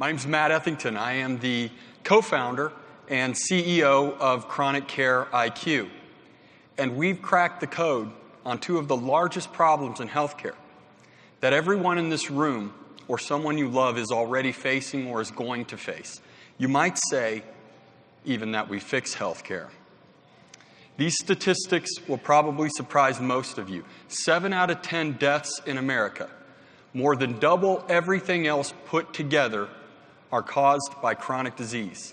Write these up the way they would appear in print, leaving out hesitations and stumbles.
My name's Matt Ethington. I am the co-founder and CEO of ChronicCareIQ. And we've cracked the code on two of the largest problems in healthcare that everyone in this room or someone you love is already facing or is going to face. You might say even that we fix healthcare. These statistics will probably surprise most of you. 7 out of 10 deaths in America, more than double everything else put together, are caused by chronic disease.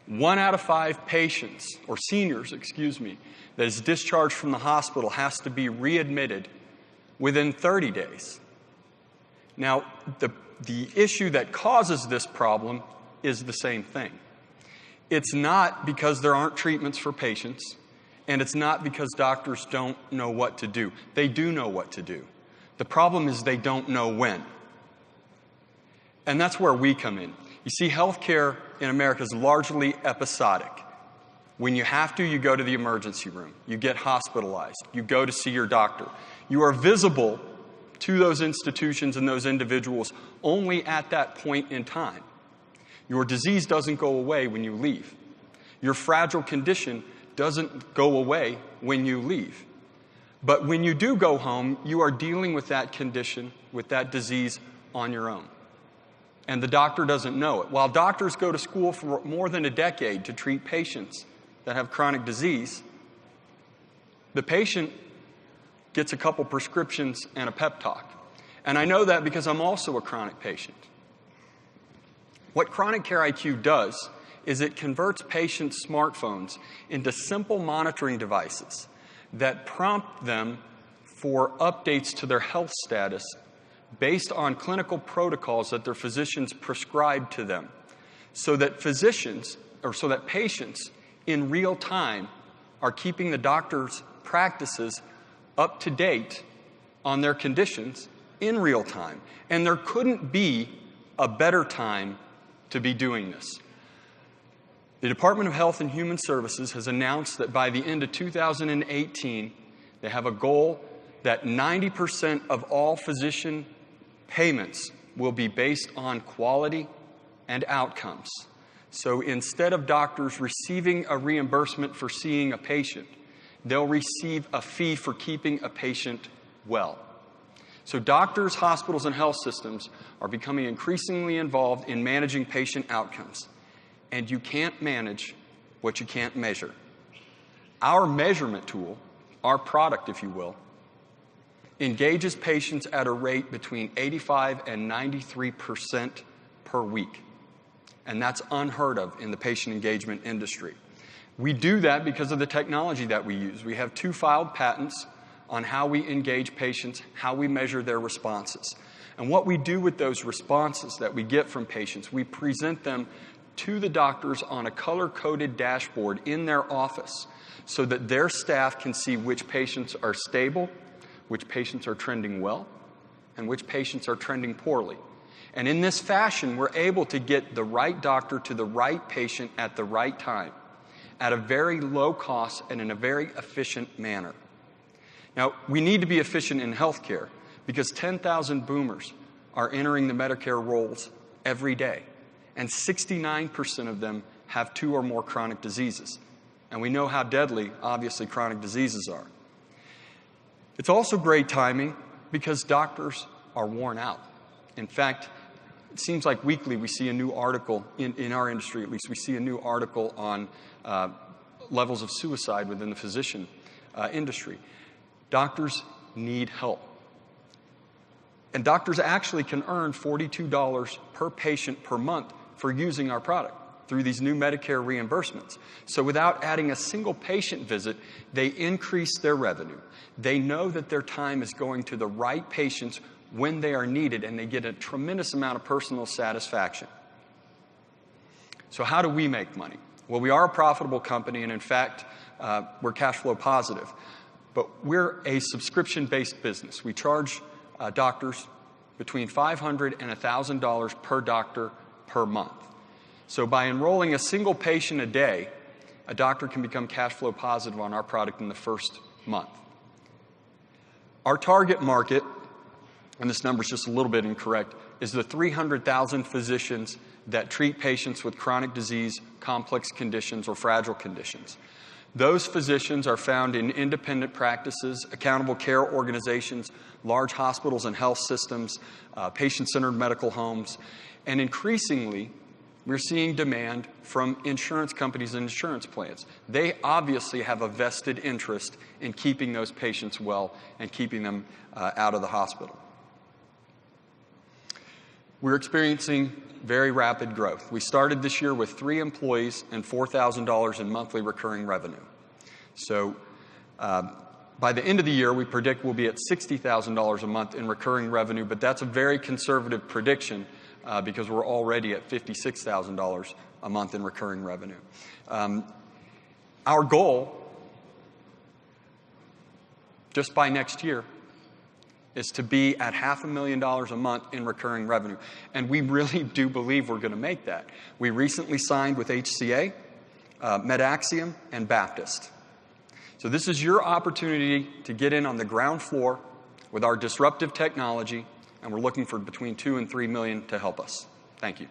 1 out of 5 patients, or seniors, that is discharged from the hospital has to be readmitted within 30 days. Now, the issue that causes this problem is the same thing. It's not because there aren't treatments for patients, and it's not because doctors don't know what to do. They do know what to do. The problem is they don't know when. And that's where we come in. You see, healthcare in America is largely episodic. When you have to, you go to the emergency room. You get hospitalized. You go to see your doctor. You are visible to those institutions and those individuals only at that point in time. Your disease doesn't go away when you leave. Your fragile condition doesn't go away when you leave. But when you do go home, you are dealing with that condition, with that disease on your own. And the doctor doesn't know it. While doctors go to school for more than a decade to treat patients that have chronic disease, the patient gets a couple prescriptions and a pep talk. And I know that because I'm also a chronic patient. What ChronicCareIQ does is it converts patients' smartphones into simple monitoring devices that prompt them for updates to their health status based on clinical protocols that their physicians prescribe to them, so that patients in real time are keeping the doctor's practices up to date on their conditions in real time. And there couldn't be a better time to be doing this. The Department of Health and Human Services has announced that by the end of 2018, they have a goal that 90% of all physician payments will be based on quality and outcomes. So instead of doctors receiving a reimbursement for seeing a patient, they'll receive a fee for keeping a patient well. So doctors, hospitals, and health systems are becoming increasingly involved in managing patient outcomes. And you can't manage what you can't measure. Our measurement tool, our product, if you will, engages patients at a rate between 85 and 93% per week. And that's unheard of in the patient engagement industry. We do that because of the technology that we use. We have 2 filed patents on how we engage patients, how we measure their responses. And what we do with those responses that we get from patients, we present them to the doctors on a color-coded dashboard in their office so that their staff can see which patients are stable, which patients are trending well, and which patients are trending poorly. And in this fashion, we're able to get the right doctor to the right patient at the right time at a very low cost and in a very efficient manner. Now, we need to be efficient in healthcare because 10,000 boomers are entering the Medicare rolls every day, and 69% of them have 2 or more chronic diseases. And we know how deadly, obviously, chronic diseases are. It's also great timing because doctors are worn out. In fact, it seems like weekly we see a new article, in our industry at least, we see a new article on levels of suicide within the physician industry. Doctors need help. And doctors actually can earn $42 per patient per month for using our product through these new Medicare reimbursements. So without adding a single patient visit, they increase their revenue. They know that their time is going to the right patients when they are needed, and they get a tremendous amount of personal satisfaction. So how do we make money? Well, we are a profitable company, and in fact, we're cash flow positive. But we're a subscription-based business. We charge doctors between $500 and $1,000 per doctor per month. So by enrolling a single patient a day, a doctor can become cash flow positive on our product in the first month. Our target market, and this number is just a little bit incorrect, is the 300,000 physicians that treat patients with chronic disease, complex conditions, or fragile conditions. Those physicians are found in independent practices, accountable care organizations, large hospitals and health systems, patient-centered medical homes, and increasingly, we're seeing demand from insurance companies and insurance plans. They obviously have a vested interest in keeping those patients well and keeping them out of the hospital. We're experiencing very rapid growth. We started this year with 3 employees and $4,000 in monthly recurring revenue. So by the end of the year, we predict we'll be at $60,000 a month in recurring revenue, but that's a very conservative prediction because we're already at $56,000 a month in recurring revenue. Our goal, just by next year, is to be at $500,000 a month in recurring revenue. And we really do believe we're going to make that. We recently signed with HCA, MedAxiom, and Baptist. So this is your opportunity to get in on the ground floor with our disruptive technology, and we're looking for between $2 and $3 million to help us. Thank you.